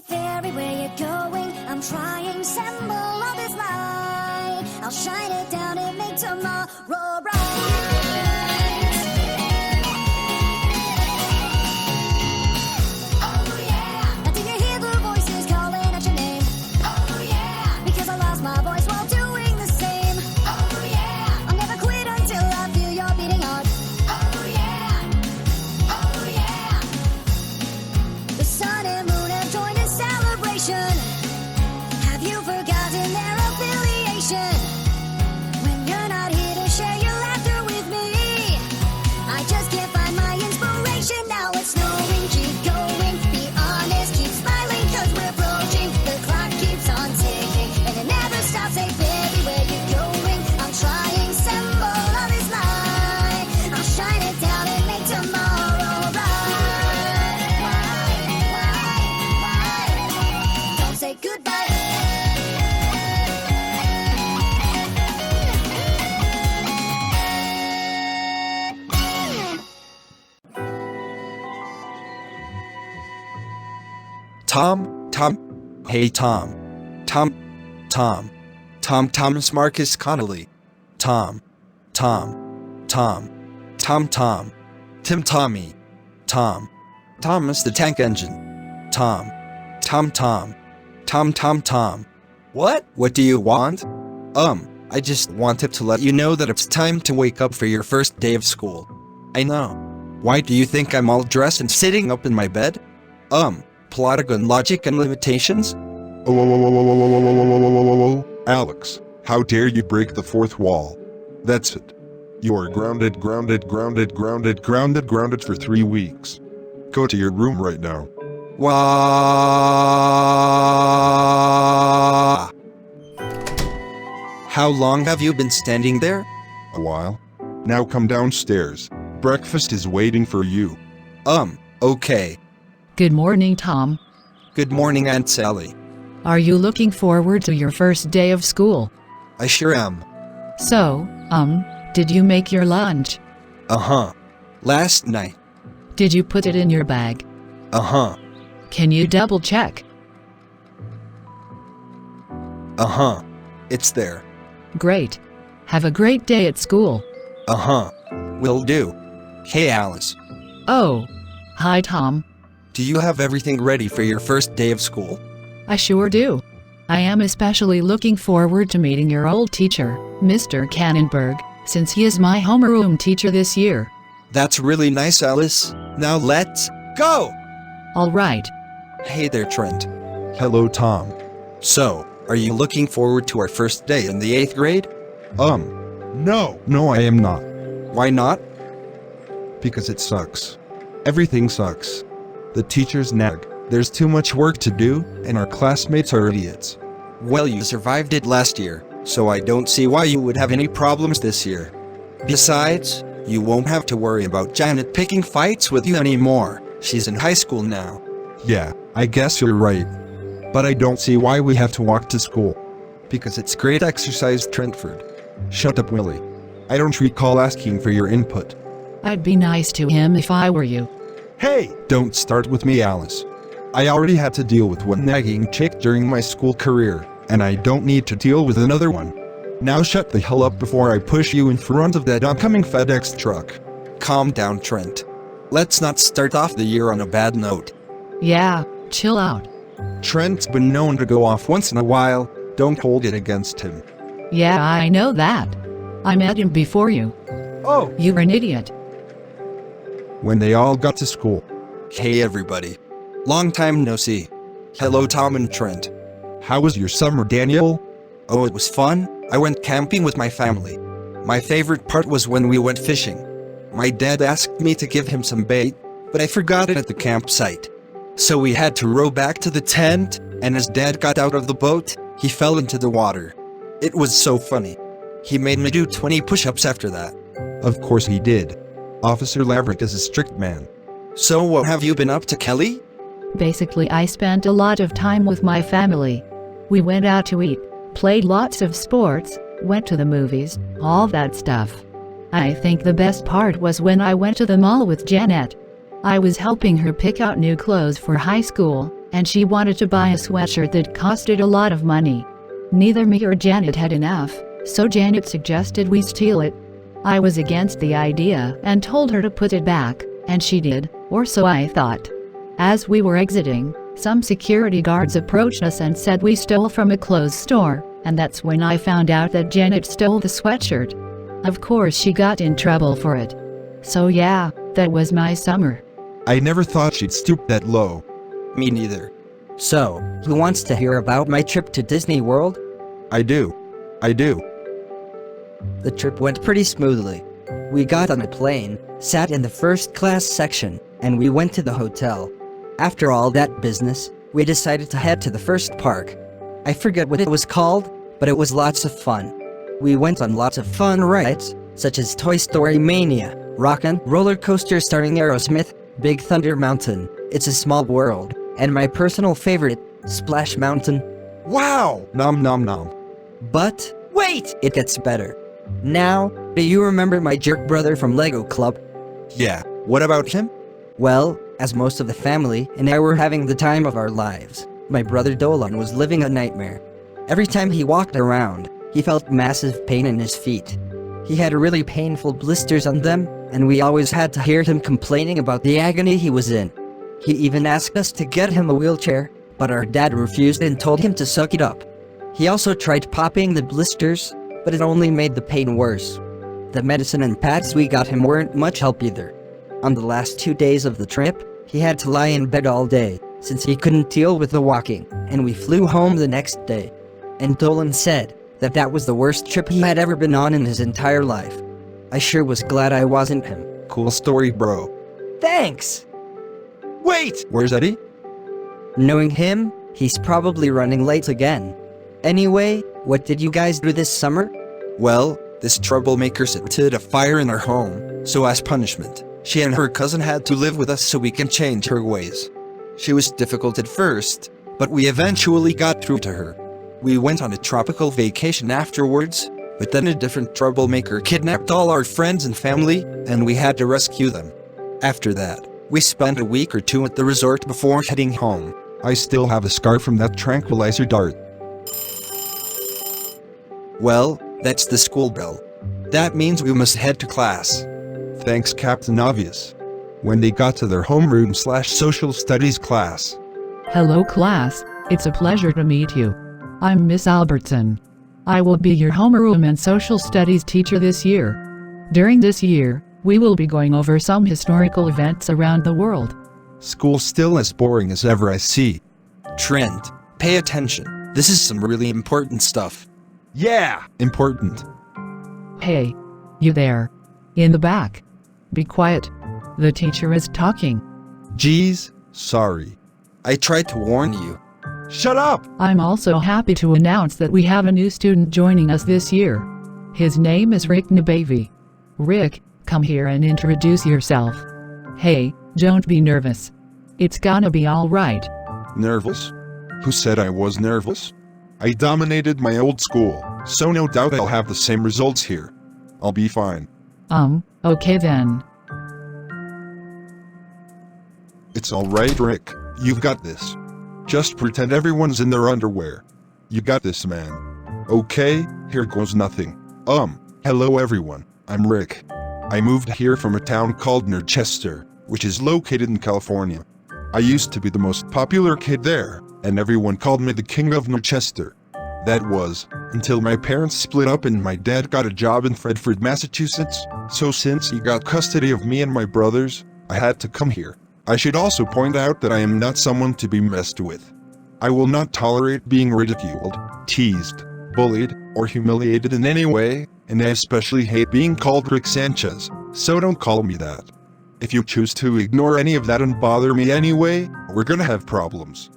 say fairy where you're going. I'm trying symbol of this light. I'll shine it down and make tomorrow bright. Tom, hey Tom, Thomas Marcus Connolly, Tim Tommy, Thomas the Tank Engine, Tom. What do you want? I just wanted to let you know that it's time to wake up for your first day of school. I know. Why do you think I'm all dressed and sitting up in my bed? Plotagon logic and limitations? Alex, how dare you break the fourth wall? That's it. You are grounded for 3 weeks. Go to your room right now. Wah! How long have you been standing there? A while. Now come downstairs. Breakfast is waiting for you. Okay. Good morning, Tom. Good morning, Aunt Sally. Are you looking forward to your first day of school? I sure am. So, did you make your lunch? Last night. Did you put it in your bag? Can you double check? It's there. Great. Have a great day at school. Will do. Hey, Alice. Oh. Hi, Tom. Do you have everything ready for your first day of school? I sure do. I am especially looking forward to meeting your old teacher, Mr. Cannonberg, since he is my homeroom teacher this year. That's really nice, Alice. Now let's go! All right. Hey there, Trent. Hello, Tom. So, are you looking forward to our first day in the 8th grade? No, I am not. Why not? Because it sucks. Everything sucks. The teachers nag. There's too much work to do, and our classmates are idiots. Well, you survived it last year, so I don't see why you would have any problems this year. Besides, you won't have to worry about Janet picking fights with you anymore. She's in high school now. Yeah, I guess you're right. But I don't see why we have to walk to school. Because it's great exercise, Trentford. Shut up, Willie. I don't recall asking for your input. I'd be nice to him if I were you. Hey! Don't start with me, Alice. I already had to deal with one nagging chick during my school career, and I don't need to deal with another one. Now shut the hell up before I push you in front of that oncoming FedEx truck. Calm down, Trent. Let's not start off the year on a bad note. Yeah, chill out. Trent's been known to go off once in a while. Don't hold it against him. Yeah, I know that. I met him before you. Oh! You're an idiot. When they all got to school. Hey everybody. Long time no see. Hello, Tom and Trent. How was your summer, Daniel? Oh, it was fun. I went camping with my family. My favorite part was when we went fishing. My dad asked me to give him some bait, but I forgot it at the campsite. So we had to row back to the tent, and as Dad got out of the boat, he fell into the water. It was so funny. He made me do 20 push-ups after that. Of course he did. Officer Laverick is a strict man. So what have you been up to, Kelly? Basically, I spent a lot of time with my family. We went out to eat, played lots of sports, went to the movies, all that stuff. I think the best part was when I went to the mall with Janet. I was helping her pick out new clothes for high school, and she wanted to buy a sweatshirt that costed a lot of money. Neither me or Janet had enough, so Janet suggested we steal it. I was against the idea and told her to put it back, and she did, or so I thought. As we were exiting, some security guards approached us and said we stole from a clothes store, and that's when I found out that Janet stole the sweatshirt. Of course she got in trouble for it. So yeah, that was my summer. I never thought she'd stoop that low. Me neither. So, who wants to hear about my trip to Disney World? I do. The trip went pretty smoothly. We got on a plane, sat in the first class section, and we went to the hotel. After all that business, we decided to head to the first park. I forget what it was called, but it was lots of fun. We went on lots of fun rides, such as Toy Story Mania, Rockin' Roller Coaster starring Aerosmith, Big Thunder Mountain, It's a Small World, and my personal favorite, Splash Mountain. Wow! Nom nom nom. But, wait! It gets better. Now, do you remember my jerk brother from Lego Club? Yeah, what about him? Well, as most of the family and I were having the time of our lives, my brother Dolan was living a nightmare. Every time he walked around, he felt massive pain in his feet. He had really painful blisters on them, and we always had to hear him complaining about the agony he was in. He even asked us to get him a wheelchair, but our dad refused and told him to suck it up. He also tried popping the blisters, but it only made the pain worse. The medicine and pads we got him weren't much help either. On the last 2 days of the trip, he had to lie in bed all day, since he couldn't deal with the walking, and we flew home the next day. And Dolan said that that was the worst trip he had ever been on in his entire life. I sure was glad I wasn't him. Cool story, bro. Thanks! Wait! Where's Eddie? Knowing him, he's probably running late again. Anyway, what did you guys do this summer? Well, this troublemaker set a fire in our home, so as punishment, she and her cousin had to live with us so we can change her ways. She was difficult at first, but we eventually got through to her. We went on a tropical vacation afterwards, but then a different troublemaker kidnapped all our friends and family, and we had to rescue them. After that, we spent a week or two at the resort before heading home. I still have a scar from that tranquilizer dart. Well, that's the school bell. That means we must head to class. Thanks, Captain Obvious. When they got to their homeroom/social studies class. Hello class, it's a pleasure to meet you. I'm Miss Albertson. I will be your homeroom and social studies teacher this year. During this year, we will be going over some historical events around the world. School's still as boring as ever, I see. Trent, pay attention. This is some really important stuff. Yeah! Important. Hey, you there. In the back. Be quiet. The teacher is talking. Geez, sorry. I tried to warn you. Shut up! I'm also happy to announce that we have a new student joining us this year. His name is Rick Nabavi. Rick, come here and introduce yourself. Hey, don't be nervous. It's gonna be all right. Nervous? Who said I was nervous? I dominated my old school, so no doubt I'll have the same results here. I'll be fine. Okay then. It's alright, Rick. You've got this. Just pretend everyone's in their underwear. You got this, man. Okay, here goes nothing. Hello everyone. I'm Rick. I moved here from a town called Dorchester, which is located in California. I used to be the most popular kid there, and everyone called me the King of Dorchester. That was, until my parents split up and my dad got a job in Fredford, Massachusetts, so since he got custody of me and my brothers, I had to come here. I should also point out that I am not someone to be messed with. I will not tolerate being ridiculed, teased, bullied, or humiliated in any way, and I especially hate being called Rick Sanchez, so don't call me that. If you choose to ignore any of that and bother me anyway, we're gonna have problems.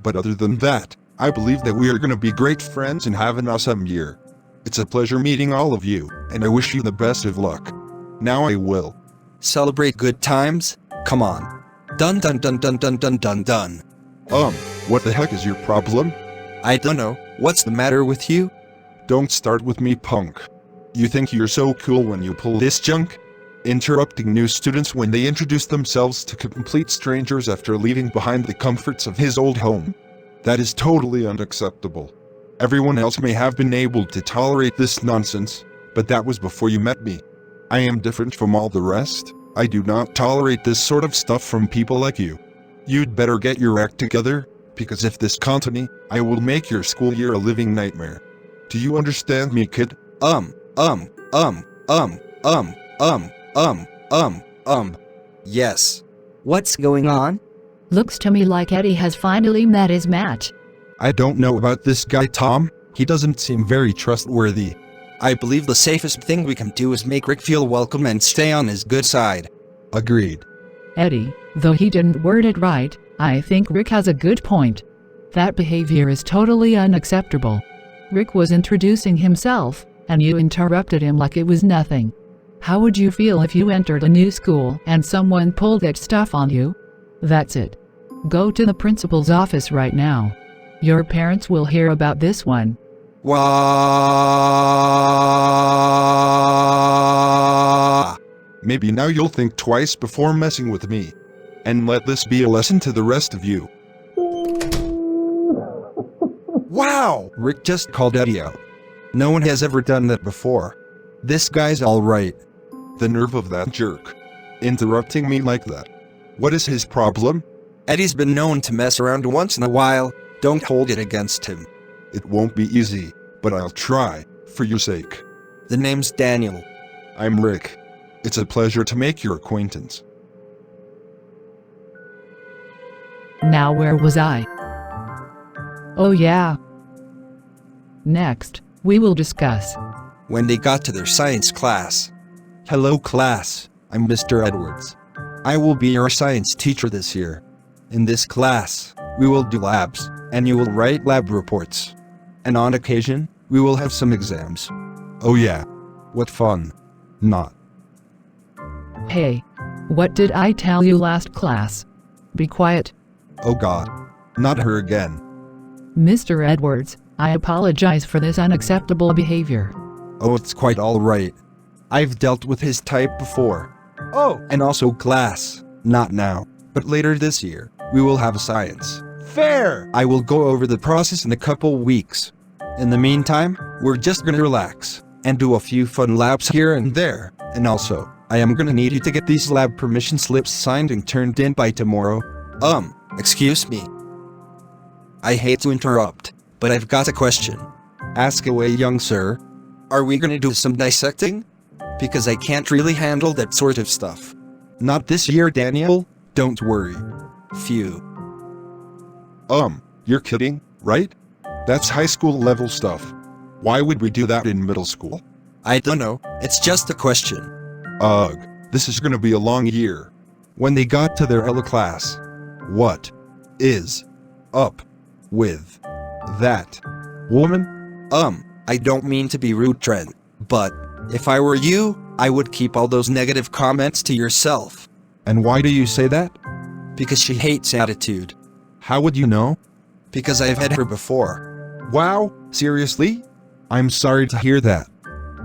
But other than that, I believe that we are gonna be great friends and have an awesome year. It's a pleasure meeting all of you, and I wish you the best of luck. Now I will. Celebrate good times? Come on. Dun dun dun dun dun dun dun dun. What the heck is your problem? I don't know. What's the matter with you? Don't start with me, punk. You think you're so cool when you pull this junk? interrupting new students when they introduce themselves to complete strangers after leaving behind the comforts of his old home. That is totally unacceptable. Everyone else may have been able to tolerate this nonsense, but that was before you met me. I am different from all the rest. I do not tolerate this sort of stuff from people like you. You'd better get your act together, because if this continues, I will make your school year a living nightmare. Do you understand me, kid? Yes. What's going on? Looks to me like Eddie has finally met his match. I don't know about this guy, Tom. He doesn't seem very trustworthy. I believe the safest thing we can do is make Rick feel welcome and stay on his good side. Agreed. Eddie, though he didn't word it right, I think Rick has a good point. That behavior is totally unacceptable. Rick was introducing himself, and you interrupted him like it was nothing. How would you feel if you entered a new school and someone pulled that stuff on you? That's it. Go to the principal's office right now. Your parents will hear about this one. Wah! Maybe now you'll think twice before messing with me. And let this be a lesson to the rest of you. Wow! Rick just called Eddie out. No one has ever done that before. This guy's alright. The nerve of that jerk. Interrupting me like that. What is his problem? Eddie's been known to mess around once in a while. Don't hold it against him. It won't be easy, but I'll try, for your sake. The name's Daniel. I'm Rick. It's a pleasure to make your acquaintance. Now where was I? Oh yeah. Next, we will discuss. When they got to their science class. Hello class, I'm Mr. Edwards. I will be your science teacher this year. In this class, we will do labs, and you will write lab reports. And on occasion, we will have some exams. Oh yeah. What fun. Not. Hey, what did I tell you last class? Be quiet. Oh god. Not her again. Mr. Edwards, I apologize for this unacceptable behavior. Oh, it's quite alright. I've dealt with his type before. Oh, and also class. Not now, but later this year, we will have science. Fair! I will go over the process in a couple weeks. In the meantime, we're just gonna relax and do a few fun labs here and there. And also, I am gonna need you to get these lab permission slips signed and turned in by tomorrow. Excuse me. I hate to interrupt, but I've got a question. Ask away, young sir. Are we gonna do some dissecting? Because I can't really handle that sort of stuff. Not this year, Daniel. Don't worry. Phew. You're kidding, right? That's high school level stuff. Why would we do that in middle school? I don't know. It's just a question. Ugh, this is gonna be a long year. When they got to their Ella class. What is up with that woman? I don't mean to be rude, Trent, but if I were you, I would keep all those negative comments to yourself. And why do you say that? Because she hates attitude. How would you know? Because I've had her before. Wow, seriously? I'm sorry to hear that.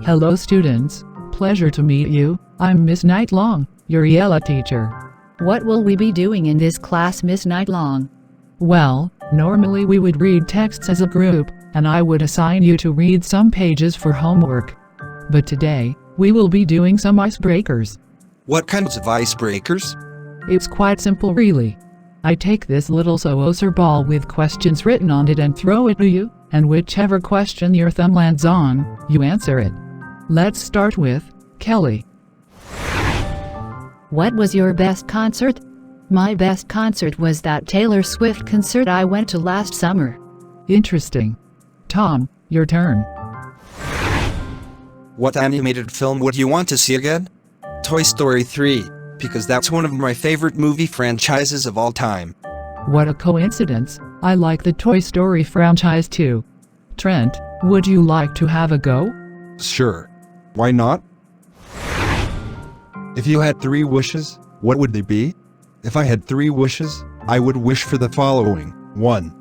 Hello students, pleasure to meet you. I'm Miss Nightlong, your ELA teacher. What will we be doing in this class, Miss Nightlong? Well, normally we would read texts as a group, and I would assign you to read some pages for homework. But today, we will be doing some icebreakers. What kinds of icebreakers? It's quite simple really. I take this little saucer ball with questions written on it and throw it to you, and whichever question your thumb lands on, you answer it. Let's start with Kelly. What was your best concert? My best concert was that Taylor Swift concert I went to last summer. Interesting. Tom, your turn. What animated film would you want to see again? Toy Story 3, because that's one of my favorite movie franchises of all time. What a coincidence. I like the Toy Story franchise too. Trent, would you like to have a go? Sure. Why not? If you had 3 wishes, what would they be? If I had 3 wishes, I would wish for the following. 1.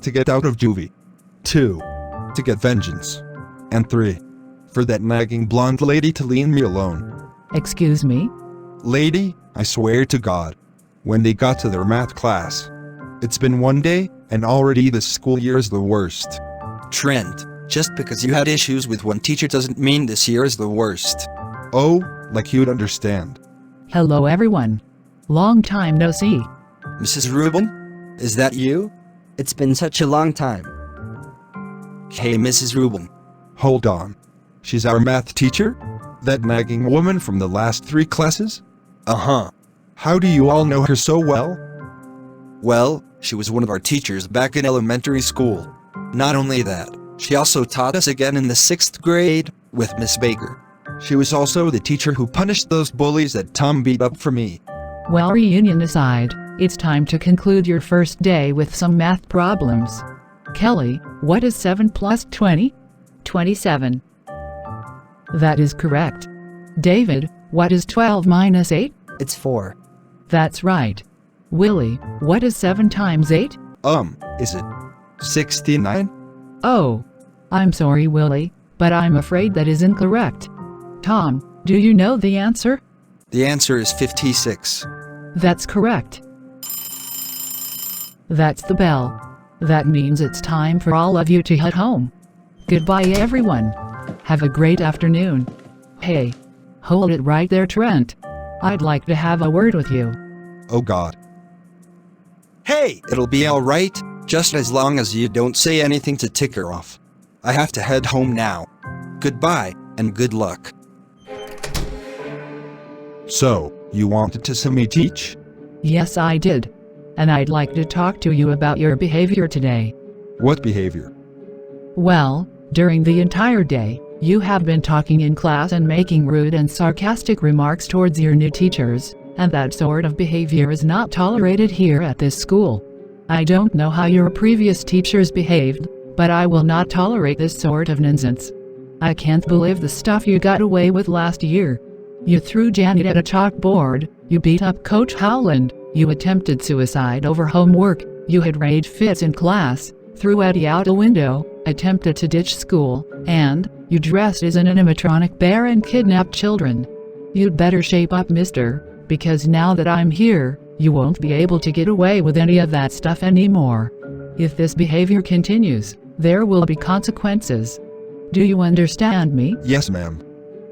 To get out of juvie. 2. To get vengeance. And 3. For that nagging blonde lady to leave me alone. Excuse me? Lady, I swear to God. When they got to their math class. It's been one day, and already this school year is the worst. Trent, just because you had issues with one teacher doesn't mean this year is the worst. Oh, like you'd understand. Hello everyone. Long time no see. Mrs. Rubin? Is that you? It's been such a long time. Hey, Mrs. Rubin. Hold on. She's our math teacher? That nagging woman from the last 3 classes? Uh-huh. How do you all know her so well? Well, she was one of our teachers back in elementary school. Not only that, she also taught us again in the 6th grade with Miss Baker. She was also the teacher who punished those bullies that Tom beat up for me. Well, reunion aside, it's time to conclude your first day with some math problems. Kelly, what is 7 plus 20? 27. That is correct. David, what is 12 minus 8? It's 4. That's right. Willie, what is 7 times 8? Is it 69? Oh, I'm sorry, Willie, but I'm afraid that is incorrect. Tom, do you know the answer? The answer is 56. That's correct. That's the bell. That means it's time for all of you to head home. Goodbye, everyone. Have a great afternoon. Hey, hold it right there, Trent. I'd like to have a word with you. Oh God. Hey, it'll be alright, just as long as you don't say anything to tick her off. I have to head home now. Goodbye, and good luck. So, you wanted to see me teach? Yes, I did. And I'd like to talk to you about your behavior today. What behavior? Well, during the entire day, you have been talking in class and making rude and sarcastic remarks towards your new teachers, and that sort of behavior is not tolerated here at this school. I don't know how your previous teachers behaved, but I will not tolerate this sort of nonsense. I can't believe the stuff you got away with last year. You threw Janet at a chalkboard, you beat up Coach Howland, you attempted suicide over homework, you had rage fits in class, threw Eddie out a window, attempted to ditch school, and you dressed as an animatronic bear and kidnapped children. You'd better shape up, mister, because now that I'm here, you won't be able to get away with any of that stuff anymore. If this behavior continues, there will be consequences. Do you understand me? Yes, ma'am.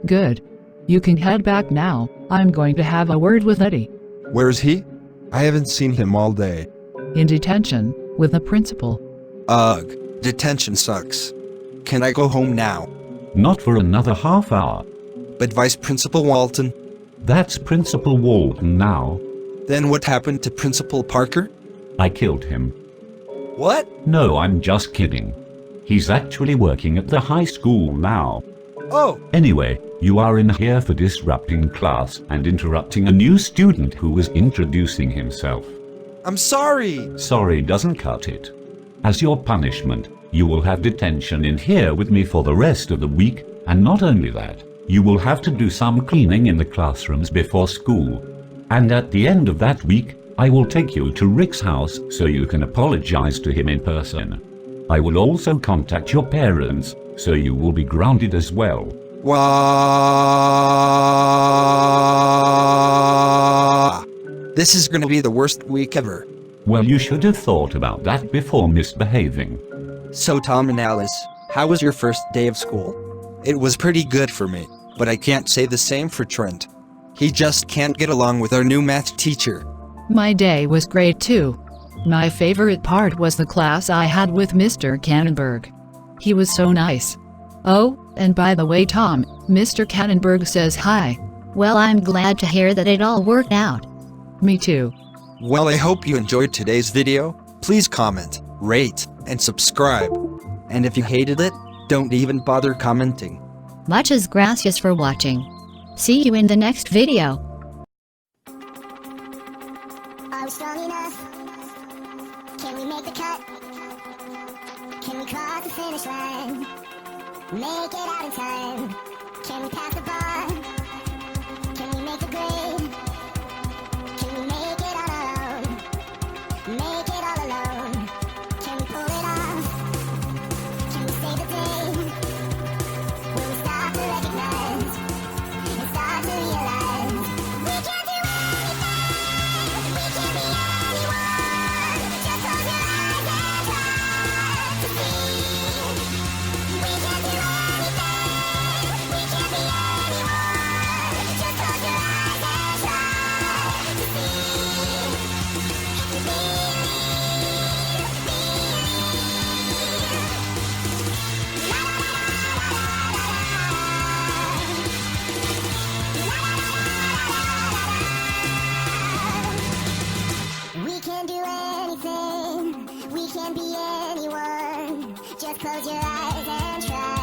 Good. You can head back now. I'm going to have a word with Eddie. Where's he? I haven't seen him all day. In detention, with the principal. Ugh, detention sucks. Can I go home now? Not for another half hour. But Vice Principal Walton? That's Principal Walton now. Then what happened to Principal Parker? I killed him. What? No, I'm just kidding. He's actually working at the high school now. Oh, Anyway, you are in here for disrupting class and interrupting a new student who was introducing himself. I'm sorry. Sorry doesn't cut it. As your punishment, you will have detention in here with me for the rest of the week, and not only that, you will have to do some cleaning in the classrooms before school. And at the end of that week, I will take you to Rick's house so you can apologize to him in person. I will also contact your parents, so you will be grounded as well. Wow. This is gonna be the worst week ever. Well, you should have thought about that before misbehaving. So Tom and Alice, how was your first day of school? It was pretty good for me, but I can't say the same for Trent. He just can't get along with our new math teacher. My day was great too. My favorite part was the class I had with Mr. Cannonberg. He was so nice. Oh, and by the way, Tom, Mr. Cannonberg says hi. Well, I'm glad to hear that it all worked out. Me too. Well, I hope you enjoyed today's video. Please comment, rate, and subscribe. And if you hated it, don't even bother commenting. Muchas gracias for watching. See you in the next video. Are we strong enough? Can we make the cut? Can we cross the finish line? Make it out in time? Can we pass the bar? Can we make the grade? Can we make it all alone? Make it all alone? Can we pull it off? Can we save the day? Will we start to recognize and start to realize? anyone. Just close your eyes and try.